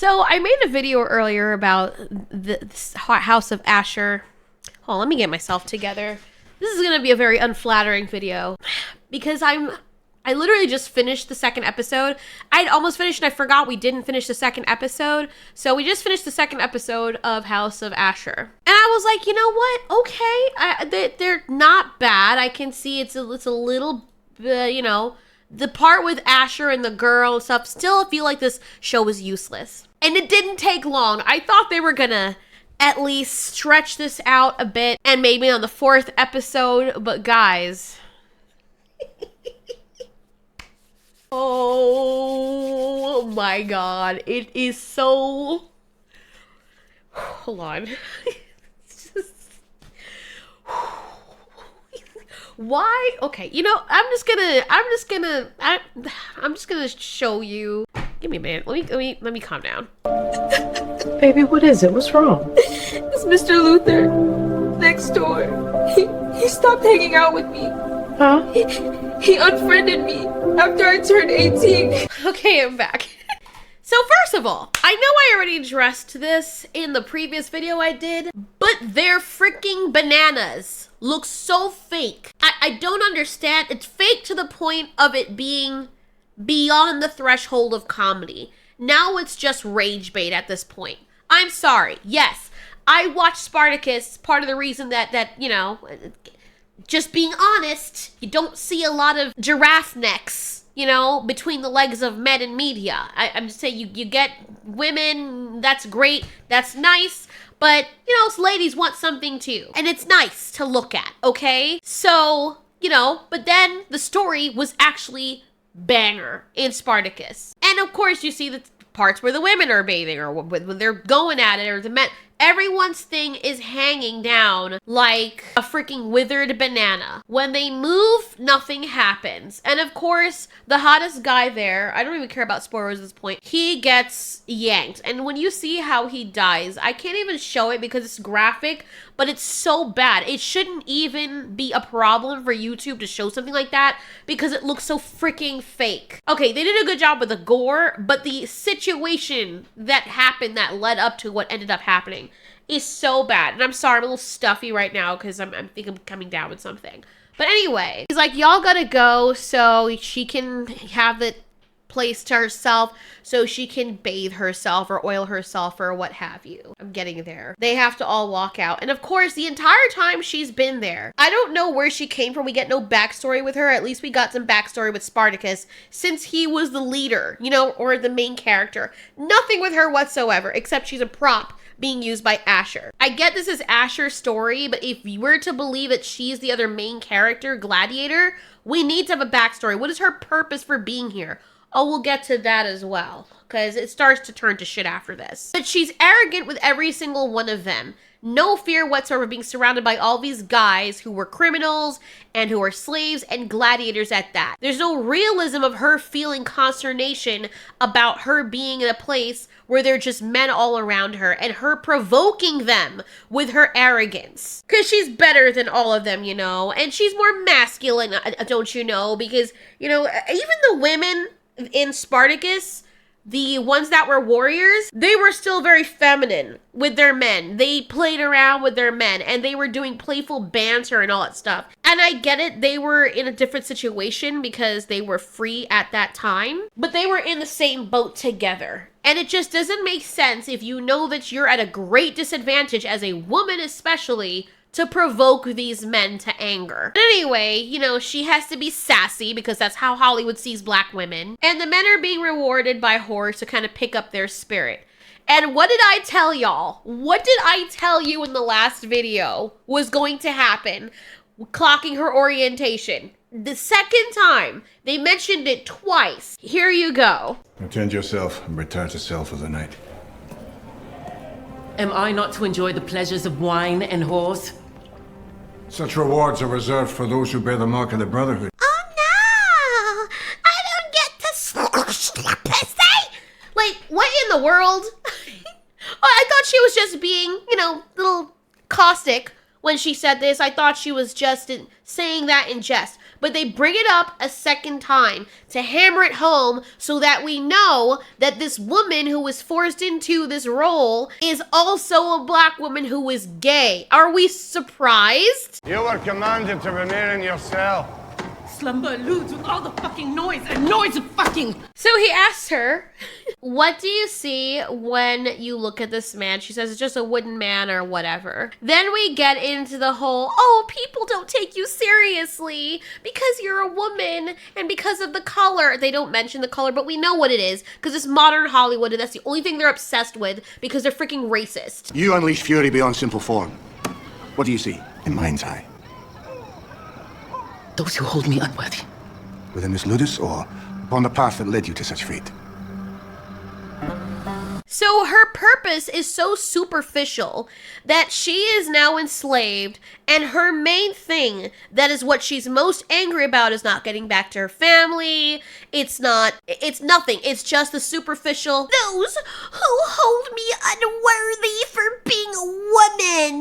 So I made a video earlier about the House of Ashur. Hold on, let me get myself together. This is going to be a very unflattering video because I literally just finished the second episode. I'd almost finished and I forgot we didn't finish the second episode. So we just finished the second episode of House of Ashur. And I was like, you know what? Okay, they're not bad. I can see it's a little, you know, the part with Ashur and the girl and stuff. Still, I feel like this show was useless. And it didn't take long. I thought they were gonna at least stretch this out a bit and maybe on the fourth episode. But guys... oh my god. It is so... hold on. Why? Okay, you know, I'm just gonna show you. Give me a minute. Let me calm down. Baby, what is it? What's wrong? It's Mr. Luther next door. He stopped hanging out with me. Huh? He unfriended me after I turned 18. Okay, I'm back. So first of all, I know I already addressed this in the previous video I did, but their freaking bananas look so fake. I don't understand. It's fake to the point of it being beyond the threshold of comedy. Now it's just rage bait at this point. I'm sorry. Yes, I watched Spartacus. Part of the reason that you know, just being honest, you don't see a lot of giraffe necks, you know, between the legs of men in media. I'm just saying, you get women, that's great, that's nice, but, you know, ladies want something too. And it's nice to look at, okay? So, you know, but then the story was actually banger in Spartacus. And of course, you see the parts where the women are bathing or when they're going at it or the men. Everyone's thing is hanging down like a freaking withered banana. When they move, nothing happens. And of course, the hottest guy there, I don't even care about spoilers at this point, he gets yanked. And when you see how he dies, I can't even show it because it's graphic, but it's so bad. It shouldn't even be a problem for YouTube to show something like that because it looks so freaking fake. Okay, they did a good job with the gore, but the situation that happened that led up to what ended up happening is so bad. And I'm sorry, I'm a little stuffy right now because I think I'm coming down with something. But anyway, he's like, y'all gotta go so she can have the place to herself, so she can bathe herself or oil herself or what have you. I'm getting there. They have to all walk out. And of course, the entire time she's been there, I don't know where she came from. We get no backstory with her. At least we got some backstory with Spartacus since he was the leader, you know, or the main character. Nothing with her whatsoever, except she's a prop being used by Ashur. I get this is Ashur's story, but if you were to believe that she's the other main character, Gladiator, we need to have a backstory. What is her purpose for being here? Oh, we'll get to that as well, because it starts to turn to shit after this. But she's arrogant with every single one of them. No fear whatsoever being surrounded by all these guys who were criminals and who are slaves and gladiators at that. There's no realism of her feeling consternation about her being in a place where there are just men all around her and her provoking them with her arrogance. Because she's better than all of them, you know, and she's more masculine, don't you know, because, you know, even the women in Spartacus, the ones that were warriors, they were still very feminine with their men. They played around with their men and they were doing playful banter and all that stuff. And I get it, they were in a different situation because they were free at that time, but they were in the same boat together. And it just doesn't make sense if you know that you're at a great disadvantage as a woman especially to provoke these men to anger. But anyway, you know, she has to be sassy because that's how Hollywood sees black women. And the men are being rewarded by whores to kind of pick up their spirit. And what did I tell y'all? What did I tell you in the last video was going to happen? Clocking her orientation. The second time, they mentioned it twice. Here you go. Attend yourself and return to cell for the night. Am I not to enjoy the pleasures of wine and whores? Such rewards are reserved for those who bear the mark of the Brotherhood. Oh no! I don't get to pussy! Like, what in the world? I thought she was just being, you know, a little caustic when she said this. I thought she was just saying that in jest. But they bring it up a second time to hammer it home so that we know that this woman who was forced into this role is also a black woman who is gay. Are we surprised? You were commanded to remain in your cell. Slumber eludes with all the fucking noise and noise of fucking... So he asks her, what do you see when you look at this man? She says it's just a wooden man or whatever. Then we get into the whole, oh, people don't take you seriously because you're a woman and because of the color. They don't mention the color, but we know what it is because it's modern Hollywood and that's the only thing they're obsessed with because they're freaking racist. You unleash fury beyond simple form. What do you see in mind's eye? Those who hold me unworthy. Within this ludus or upon the path that led you to such fate? So her purpose is so superficial that she is now enslaved, and her main thing, that is what she's most angry about, is not getting back to her family. It's nothing. It's just the superficial, those who hold me unworthy for being a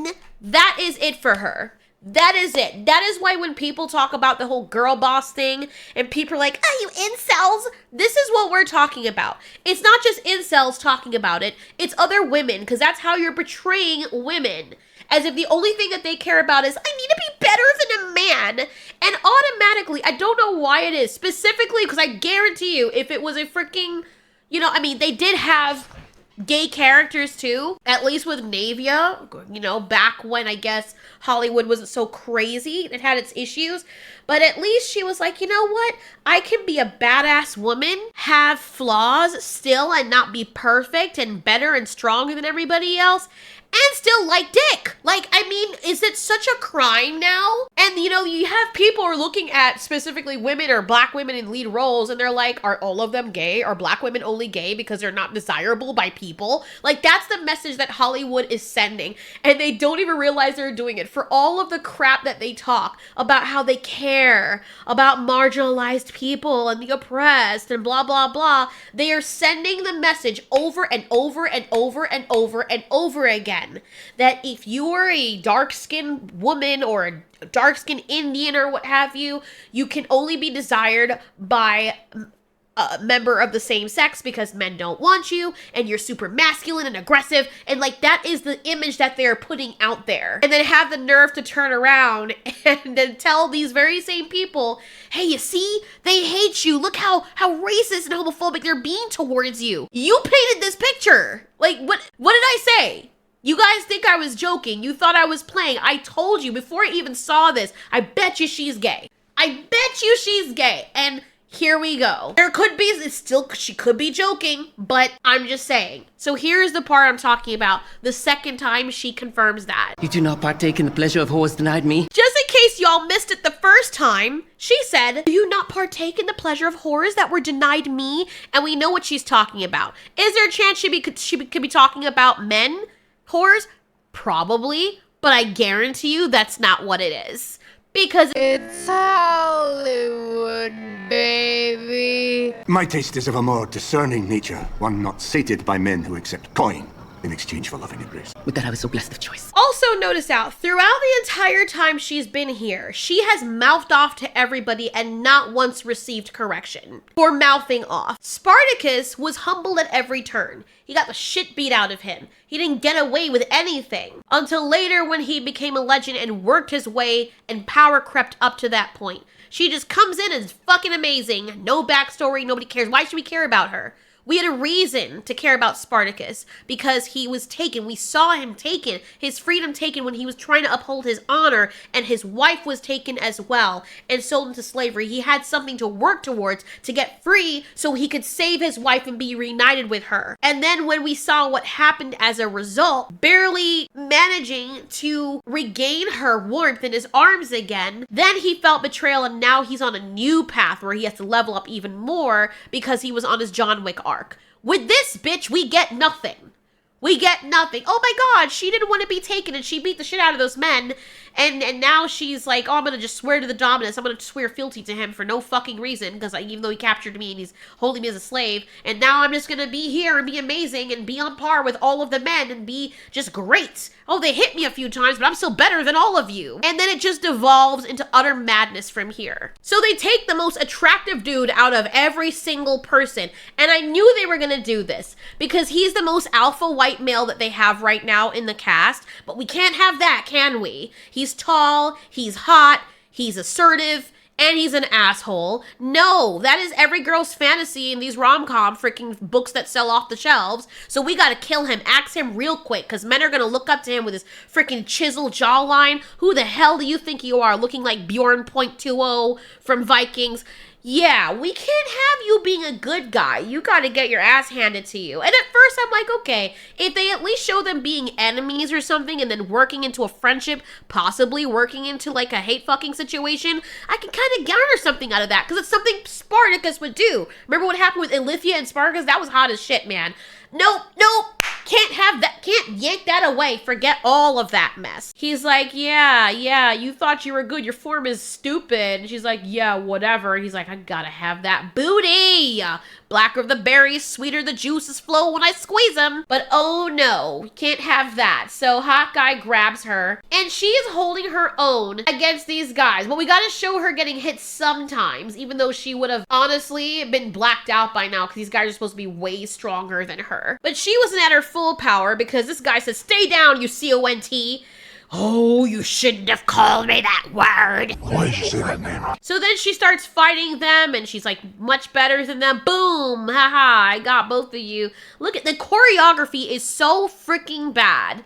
woman. That is it for her. That is it. That is why when people talk about the whole girl boss thing and people are like, oh, you incels, this is what we're talking about. It's not just incels talking about it. It's other women, because that's how you're portraying women. As if the only thing that they care about is, I need to be better than a man. And automatically, I don't know why it is, specifically because I guarantee you, if it was a freaking, they did have gay characters too, at least with Navia, back when I guess Hollywood wasn't so crazy. It had its issues, but at least she was like, you know what? I can be a badass woman, have flaws still, and not be perfect and better and stronger than everybody else, and still like dick. Is it such a crime now? And you have people who are looking at specifically women or black women in lead roles and they're like, are all of them gay? Are black women only gay because they're not desirable by people? That's the message that Hollywood is sending. And they don't even realize they're doing it. For all of the crap that they talk about how they care about marginalized people and the oppressed and blah, blah, blah, they are sending the message over and over and over and over and over again that if you're a dark-skinned woman or a dark-skinned Indian or what have you, you can only be desired by a member of the same sex because men don't want you and you're super masculine and aggressive, and that is the image that they're putting out there. And then have the nerve to turn around and then tell these very same people, hey, you see, they hate you. Look how racist and homophobic they're being towards you. You painted this picture. What did I say? You guys think I was joking. You thought I was playing. I told you before I even saw this, I bet you she's gay. I bet you she's gay. And here we go. She could be joking, but I'm just saying. So here's the part I'm talking about. The second time she confirms that. You do not partake in the pleasure of whores denied me. Just in case y'all missed it the first time, she said, do you not partake in the pleasure of whores that were denied me? And we know what she's talking about. Is there a chance she could be talking about men? Whores? Probably, but I guarantee you that's not what it is. Because it's Hollywood, baby. My taste is of a more discerning nature, one not sated by men who accept coin in exchange for loving embrace. With that, I was so blessed of choice. Also, notice out, throughout the entire time she's been here, she has mouthed off to everybody and not once received correction for mouthing off. Spartacus was humbled at every turn. He got the shit beat out of him. He didn't get away with anything until later when he became a legend and worked his way and power crept up to that point. She just comes in and is fucking amazing. No backstory, nobody cares. Why should we care about her? We had a reason to care about Spartacus because he was taken. We saw him taken, his freedom taken when he was trying to uphold his honor, and his wife was taken as well and sold into slavery. He had something to work towards to get free so he could save his wife and be reunited with her. And then when we saw what happened as a result, barely managing to regain her warmth in his arms again, then he felt betrayal, and now he's on a new path where he has to level up even more because he was on his John Wick arc. With this bitch, we get nothing. We get nothing. Oh my god, she didn't want to be taken and she beat the shit out of those men. And now she's like, oh, I'm gonna just swear to the Dominus. I'm gonna swear fealty to him for no fucking reason, because even though he captured me and he's holding me as a slave, and now I'm just gonna be here and be amazing and be on par with all of the men and be just great. Oh, they hit me a few times, but I'm still better than all of you. And then it just devolves into utter madness from here. So they take the most attractive dude out of every single person, and I knew they were gonna do this because he's the most alpha white male that they have right now in the cast, but we can't have that, can we? He's tall, he's hot, he's assertive, and he's an asshole. No, that is every girl's fantasy in these rom-com freaking books that sell off the shelves. So we gotta kill him, axe him real quick, because men are gonna look up to him with his freaking chiseled jawline. Who the hell do you think you are, looking like Bjorn.20 from Vikings? Yeah, we can't have you being a good guy. You gotta get your ass handed to you. And at first I'm like, okay, if they at least show them being enemies or something and then working into a friendship, possibly working into like a hate fucking situation, I can kind of garner something out of that because it's something Spartacus would do. Remember what happened with Ilithia and Spartacus? That was hot as shit, man. Nope, can't have that, can't yank that away, forget all of that mess. He's like, yeah, you thought you were good, your form is stupid. And she's like, yeah, whatever. He's like, I gotta have that booty. Blacker the berries, sweeter the juices flow when I squeeze them. But oh no, can't have that. So hot guy grabs her, and she is holding her own against these guys. But we gotta show her getting hit sometimes, even though she would have honestly been blacked out by now because these guys are supposed to be way stronger than her. But she wasn't at her full power because this guy says, stay down, you C-O-N-T. Oh, you shouldn't have called me that word. Why did you say that name? So then she starts fighting them, and she's like much better than them. Boom, haha, I got both of you. Look at the choreography is so freaking bad.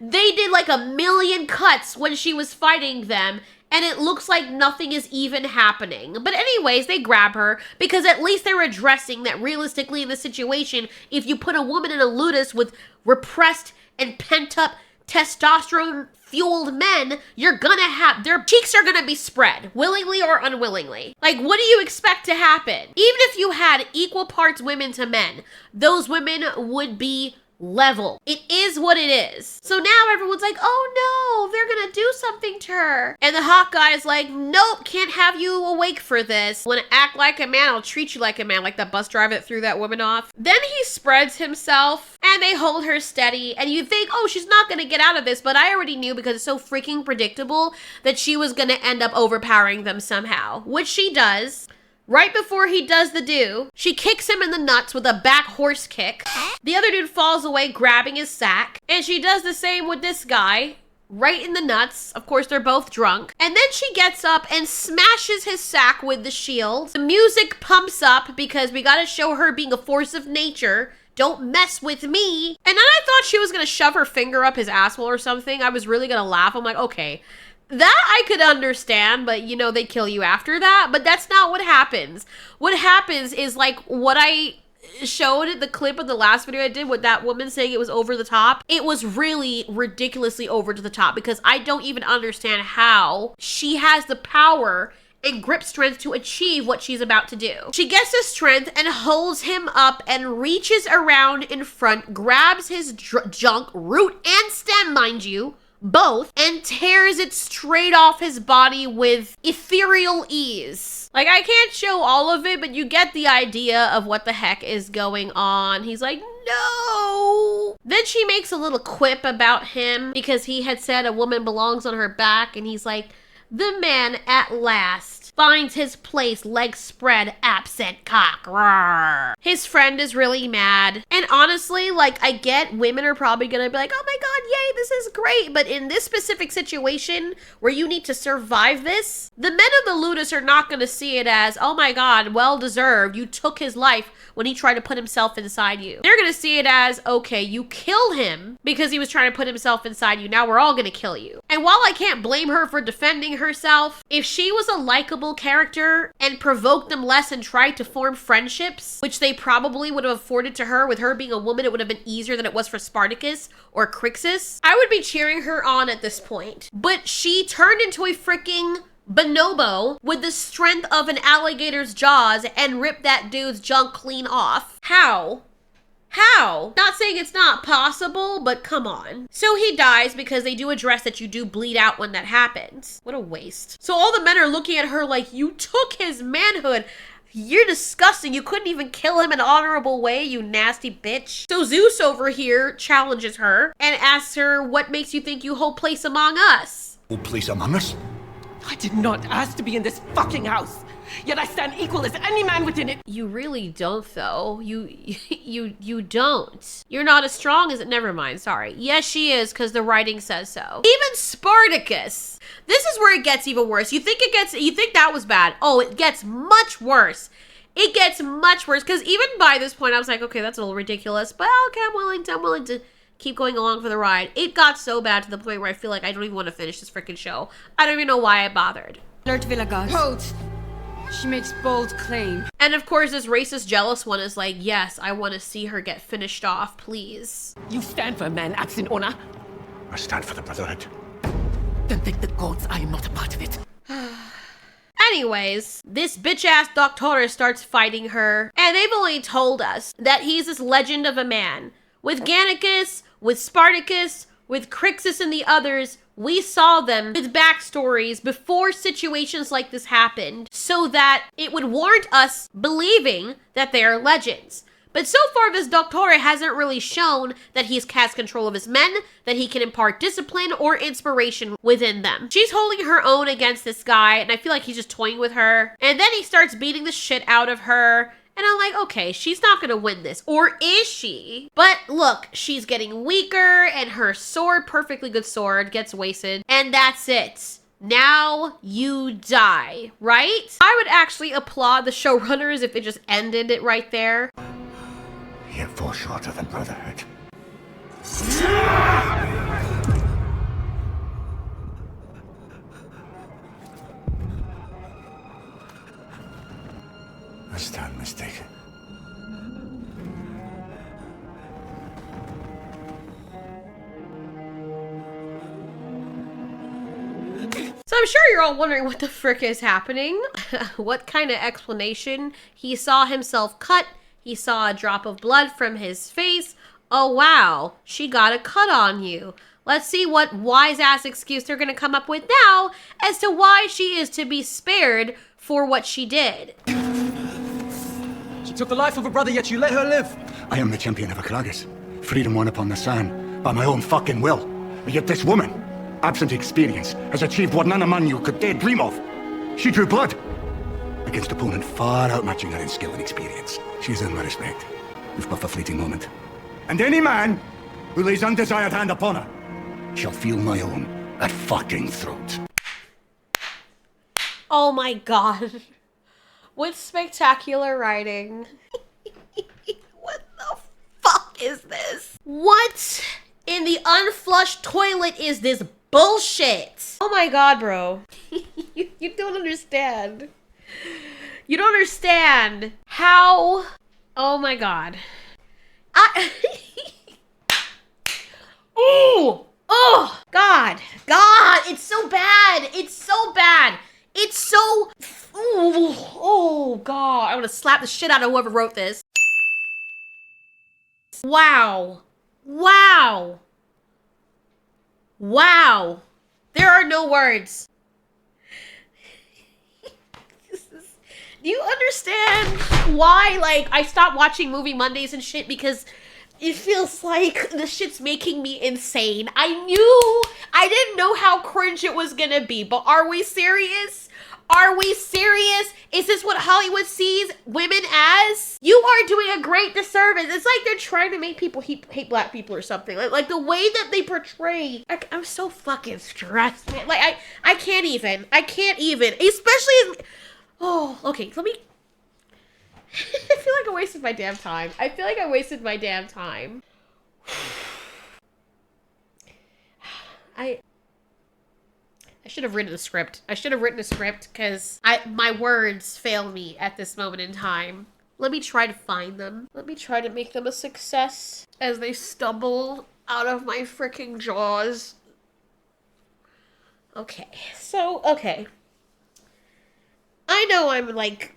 They did like a million cuts when she was fighting them, and it looks like nothing is even happening. But anyways, they grab her because at least they're addressing that realistically in the situation, if you put a woman in a ludus with repressed and pent-up testosterone-fueled men, you're gonna have, their cheeks are gonna be spread, willingly or unwillingly. Like, what do you expect to happen? Even if you had equal parts women to men, those women would be level. It is what it is. So now everyone's like, oh no, they're gonna do something to her. And the hot guy is like, nope, can't have you awake for this. Wanna act like a man, I'll treat you like a man, like that bus driver that threw that woman off. Then he spreads himself and they hold her steady, and you think, oh, she's not gonna get out of this, but I already knew because it's so freaking predictable that she was gonna end up overpowering them somehow, which she does. Right before he does the do, she kicks him in the nuts with a back horse kick. The other dude falls away grabbing his sack, and she does the same with this guy, right in the nuts. Of course, they're both drunk. And then she gets up and smashes his sack with the shield. The music pumps up because we gotta show her being a force of nature. Don't mess with me. And then I thought she was gonna shove her finger up his asshole or something. I was really gonna laugh. I'm like, okay. That I could understand, but you know, they kill you after that. But that's not what happens. What happens is like what I showed the clip of the last video I did with that woman saying it was over the top. It was really ridiculously over to the top because I don't even understand how she has the power and grip strength to achieve what she's about to do. She gets the strength and holds him up and reaches around in front, grabs his junk, root and stem, mind you, both, and tears it straight off his body with ethereal ease. Like, I can't show all of it, but you get the idea of what the heck is going on. He's like, no. Then she makes a little quip about him because he had said a woman belongs on her back, and he's like, the man at last finds his place, legs spread, absent cock. Rawr. His friend is really mad. And honestly, like, I get women are probably gonna be like, oh my god, yay, this is great. But in this specific situation where you need to survive this, the men of the ludus are not gonna see it as, oh my god, well deserved. You took his life when he tried to put himself inside you. They're gonna see it as, okay, you killed him because he was trying to put himself inside you. Now we're all gonna kill you. And while I can't blame her for defending herself, if she was a likable character and provoked them less and tried to form friendships, which they probably would have afforded to her, with her being a woman, it would have been easier than it was for Spartacus or Crixus, I would be cheering her on at this point. But she turned into a freaking bonobo with the strength of an alligator's jaws and ripped that dude's junk clean off. How? How? Not saying it's not possible, but come on. So he dies because they do address that you do bleed out when that happens. What a waste. So all the men are looking at her like, you took his manhood. You're disgusting. You couldn't even kill him in an honorable way, you nasty bitch. So Zeus over here challenges her and asks her, what makes you think you hold place among us? Hold place among us? I did not ask to be in this fucking house. Yet I stand equal as any man within it. You really don't, though. You don't. You're not as strong as it. Never mind. Sorry. Yes, she is, because the writing says so. Even Spartacus. This is where it gets even worse. You think that was bad. Oh, it gets much worse. It gets much worse, because even by this point, I was like, okay, that's a little ridiculous, but okay, I'm willing to keep going along for the ride. It got so bad to the point where I feel like I don't even want to finish this freaking show. I don't even know why I bothered. Alert Villagas. Hold. She makes bold claim. And of course, this racist, jealous one is like, yes, I want to see her get finished off, please. You stand for a man absent honor. I stand for the Brotherhood. Then thank the gods I am not a part of it. Anyways, this bitch-ass Doctor starts fighting her, and they've only told us that he's this legend of a man. With Gannicus, with Spartacus, with Crixus and the others, we saw them with backstories before situations like this happened, so that it would warrant us believing that they are legends. But so far, this Doctor hasn't really shown that he's cast control of his men, that he can impart discipline or inspiration within them. She's holding her own against this guy, and I feel like he's just toying with her. And then he starts beating the shit out of her. And I'm like, okay, she's not gonna win this. Or is she? But look, she's getting weaker, and her sword, perfectly good sword, gets wasted. And that's it. Now you die, right? I would actually applaud the showrunners if they just ended it right there. You're far shorter than Brotherhood. I stand mistaken. So I'm sure you're all wondering what the frick is happening. What kind of explanation? He saw himself cut. He saw a drop of blood from his face. Oh wow, she got a cut on you. Let's see what wise-ass excuse they're gonna come up with now as to why she is to be spared for what she did. She took the life of a brother, yet you let her live. I am the champion of Akragas. Freedom won upon the sand, by my own fucking will. Yet this woman, absent experience, has achieved what none among you could dare dream of. She drew blood against an opponent far outmatching her in skill and experience. She's earned my respect, if but for a fleeting moment. And any man who lays undesired hand upon her shall feel my own at fucking throat. Oh my god. With spectacular writing. What the fuck is this? What in the unflushed toilet is this bullshit? Oh my god, bro. You don't understand. You don't understand how... Oh my god. Ooh! Oh! God! God! It's so bad! It's so bad! It's so... Ooh! Oh, God. I want to slap the shit out of whoever wrote this. Wow. Wow. Wow. There are no words. Do you understand why, like, I stopped watching Movie Mondays and shit? Because it feels like this shit's making me insane. I didn't know how cringe it was gonna be, but are we serious? Are we serious? Is this what Hollywood sees women as? You are doing a great disservice. It's like they're trying to make people hate black people or something. Like the way that they portray. I'm so fucking stressed, man. Like, I can't even. Especially... Oh, okay, let me... I feel like I wasted my damn time. I should have written a script. Because my words fail me at this moment in time. Let me try to find them. Let me try to make them a success as they stumble out of my freaking jaws. Okay, so, okay. I know I'm, like,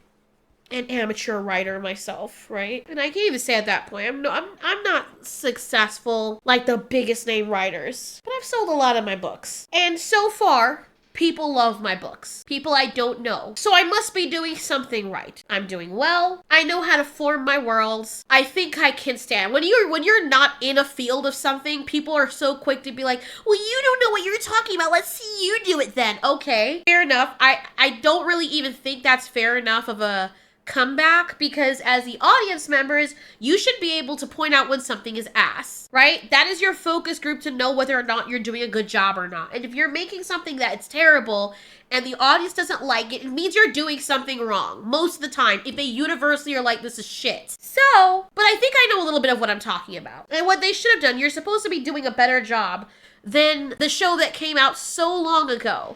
an amateur writer myself, right? And I can even say at that point, I'm not successful like the biggest name writers, but I've sold a lot of my books. And so far, people love my books. People I don't know. So I must be doing something right. I'm doing well. I know how to form my worlds. I think I can stand. When you're not in a field of something, people are so quick to be like, well, you don't know what you're talking about. Let's see you do it then. Okay, fair enough. I don't really even think that's fair enough of a comeback, because as the audience members, you should be able to point out when something is ass, right? That is your focus group to know whether or not you're doing a good job or not. And if you're making something that it's terrible and the audience doesn't like it, it means you're doing something wrong most of the time, if they universally are like, this is shit. So, but I think I know a little bit of what I'm talking about. And what they should have done, you're supposed to be doing a better job than the show that came out so long ago.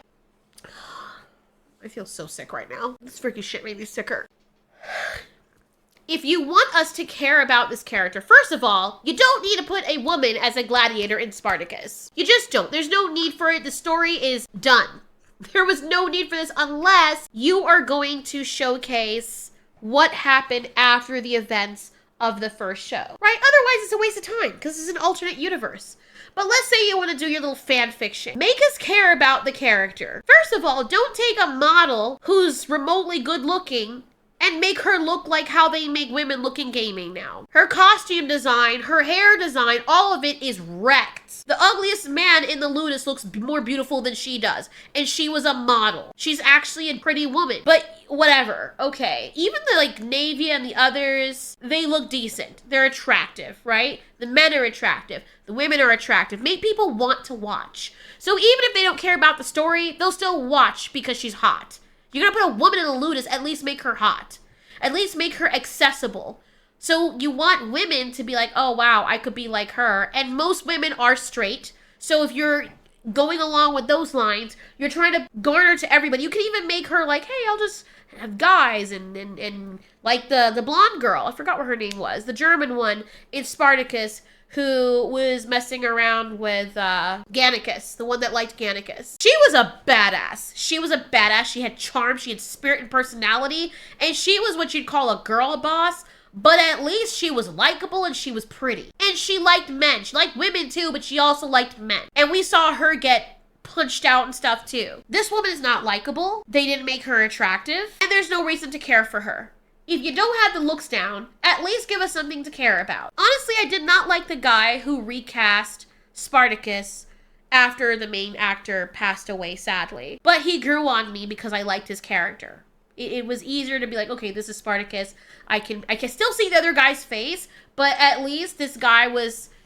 I feel so sick right now. This freaking shit made me sicker. If you want us to care about this character, first of all, you don't need to put a woman as a gladiator in Spartacus. You just don't. There's no need for it. The story is done. There was no need for this unless you are going to showcase what happened after the events of the first show, right? Otherwise, it's a waste of time because it's an alternate universe. But let's say you want to do your little fan fiction. Make us care about the character. First of all, don't take a model who's remotely good looking and make her look like how they make women look in gaming now. Her costume design, her hair design, all of it is wrecked. The ugliest man in the Ludus looks more beautiful than she does. And she was a model. She's actually a pretty woman. But whatever, okay. Even the Navia and the others, they look decent. They're attractive, right? The men are attractive. The women are attractive. Make people want to watch. So even if they don't care about the story, they'll still watch because she's hot. You're gonna put a woman in a Ludus, at least make her hot. At least make her accessible. So you want women to be like, oh wow, I could be like her. And most women are straight. So if you're going along with those lines, you're trying to garner to everybody. You can even make her like, hey, I'll just have guys and like the blonde girl. I forgot what her name was. The German one in Spartacus, who was messing around with Gannicus, the one that liked Gannicus. She was a badass. She was a badass. She had charm, she had spirit and personality, and she was what you'd call a girl boss, but at least she was likable and she was pretty. And she liked men. She liked women too, but she also liked men. And we saw her get punched out and stuff too. This woman is not likable. They didn't make her attractive, and there's no reason to care for her. If you don't have the looks down, at least give us something to care about. Honestly, I did not like the guy who recast Spartacus after the main actor passed away, sadly. But he grew on me because I liked his character. It was easier to be like, okay, this is Spartacus. I can still see the other guy's face, but at least this guy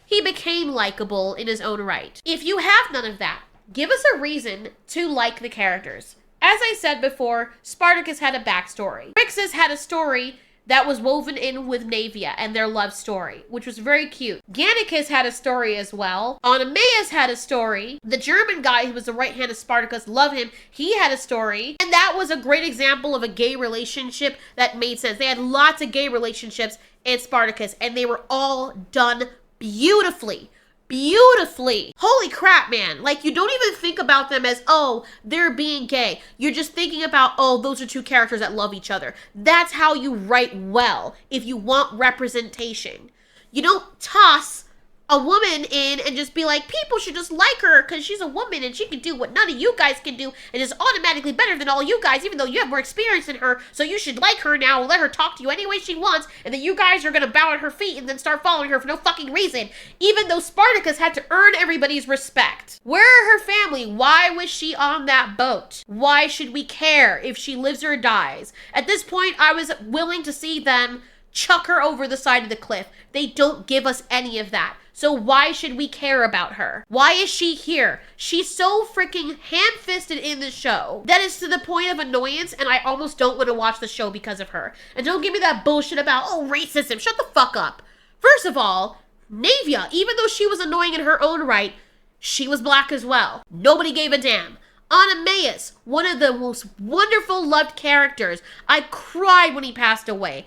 he became likable in his own right. If you have none of that, give us a reason to like the characters. As I said before, Spartacus had a backstory. Phrixus had a story that was woven in with Navia and their love story, which was very cute. Gannicus had a story as well. Oenomaus had a story. The German guy who was the right hand of Spartacus, love him, he had a story. And that was a great example of a gay relationship that made sense. They had lots of gay relationships in Spartacus, and they were all done beautifully. Beautifully. Holy crap, man. Like, you don't even think about them as, oh, they're being gay. You're just thinking about, oh, those are two characters that love each other. That's how you write well if you want representation. You don't toss a woman in and just be like, people should just like her because she's a woman and she can do what none of you guys can do and is automatically better than all you guys, even though you have more experience than her, so you should like her now and let her talk to you any way she wants, and then you guys are gonna bow at her feet and then start following her for no fucking reason, even though Spartacus had to earn everybody's respect. Where are her family? Why was she on that boat? Why should we care if she lives or dies? At this point, I was willing to see them chuck her over the side of the cliff. They don't give us any of that. So why should we care about her? Why is she here? She's so freaking ham-fisted in the show that is to the point of annoyance, and I almost don't want to watch the show because of her. And don't give me that bullshit about, oh, racism. Shut the fuck up. First of all, Navia, even though she was annoying in her own right, she was black as well. Nobody gave a damn. Oenomaus, one of the most wonderful loved characters. I cried when he passed away.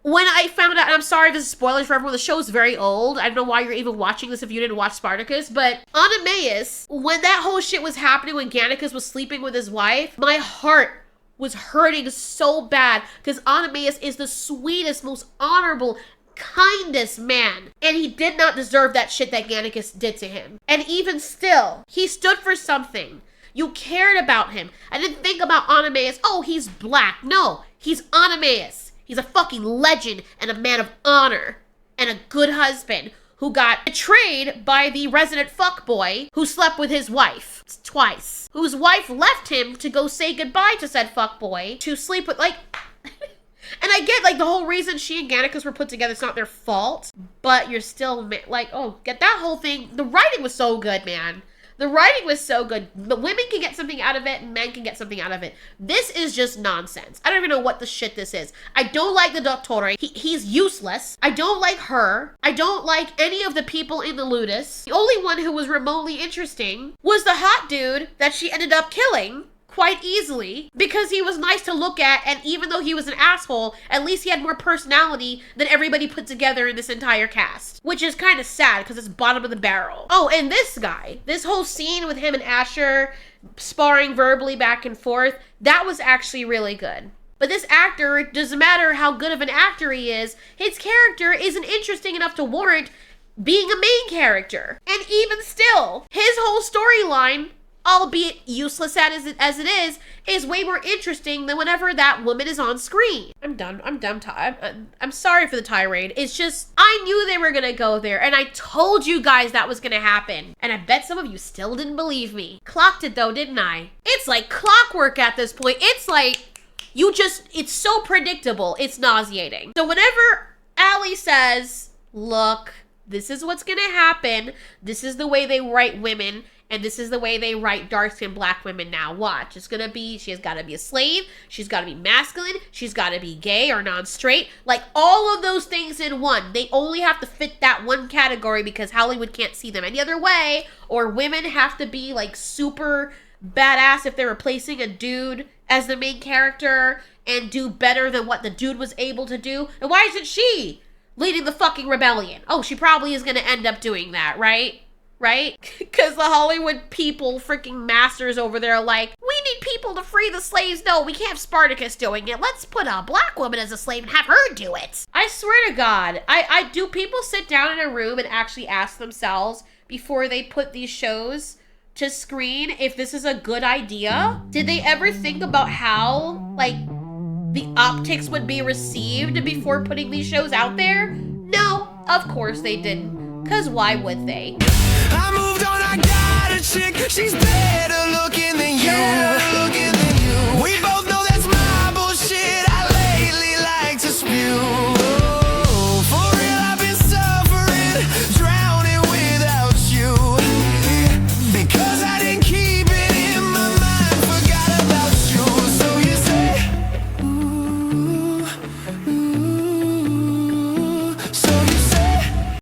When I found out, and I'm sorry if this is spoilers for everyone, the show's very old. I don't know why you're even watching this if you didn't watch Spartacus, but Oenomaus, when that whole shit was happening, when Gannicus was sleeping with his wife, my heart was hurting so bad because Anameus is the sweetest, most honorable, kindest man. And he did not deserve that shit that Gannicus did to him. And even still, he stood for something. You cared about him. I didn't think about Anameus, oh, he's black. No, he's Anameus. He's a fucking legend and a man of honor and a good husband who got betrayed by the resident fuckboy who slept with his wife twice. Whose wife left him to go say goodbye to said fuckboy to sleep with, like... And I get, like, the whole reason she and Gannicus were put together, it's not their fault. But you're still, like, oh, get that whole thing. The writing was so good, man. The writing was so good. The women can get something out of it, and men can get something out of it. This is just nonsense. I don't even know what the shit this is. I don't like the Alteori. He's useless. I don't like her. I don't like any of the people in the Ludus. The only one who was remotely interesting was the hot dude that she ended up killing quite easily because he was nice to look at, and even though he was an asshole, at least he had more personality than everybody put together in this entire cast, which is kind of sad because it's bottom of the barrel. Oh, and this guy, this whole scene with him and Ashur sparring verbally back and forth, that was actually really good. But this actor, it doesn't matter how good of an actor he is, his character isn't interesting enough to warrant being a main character. And even still, his whole storyline, albeit useless as it is way more interesting than whenever that woman is on screen. I'm done. I'm sorry for the tirade. It's just, I knew they were gonna go there, and I told you guys that was gonna happen. And I bet some of you still didn't believe me. Clocked it though, didn't I? It's like clockwork at this point. It's like, it's so predictable. It's nauseating. So whenever Allie says, look, this is what's gonna happen. This is the way they write women. And this is the way they write dark-skinned black women now. Watch. It's gonna be, she has gotta be a slave. She's gotta be masculine. She's gotta be gay or non-straight. Like, all of those things in one. They only have to fit that one category because Hollywood can't see them any other way. Or women have to be, like, super badass if they're replacing a dude as the main character and do better than what the dude was able to do. And why isn't she leading the fucking rebellion? Oh, she probably is gonna end up doing that, right? Right? Because the Hollywood people, freaking masters over there are like, we need people to free the slaves. No, we can't have Spartacus doing it. Let's put a black woman as a slave and have her do it. I swear to God, I do people sit down in a room and actually ask themselves before they put these shows to screen if this is a good idea? Did they ever think about how, like, the optics would be received before putting these shows out there? No, of course they didn't. Because why would they? I moved on, I got a chick, she's better looking than you.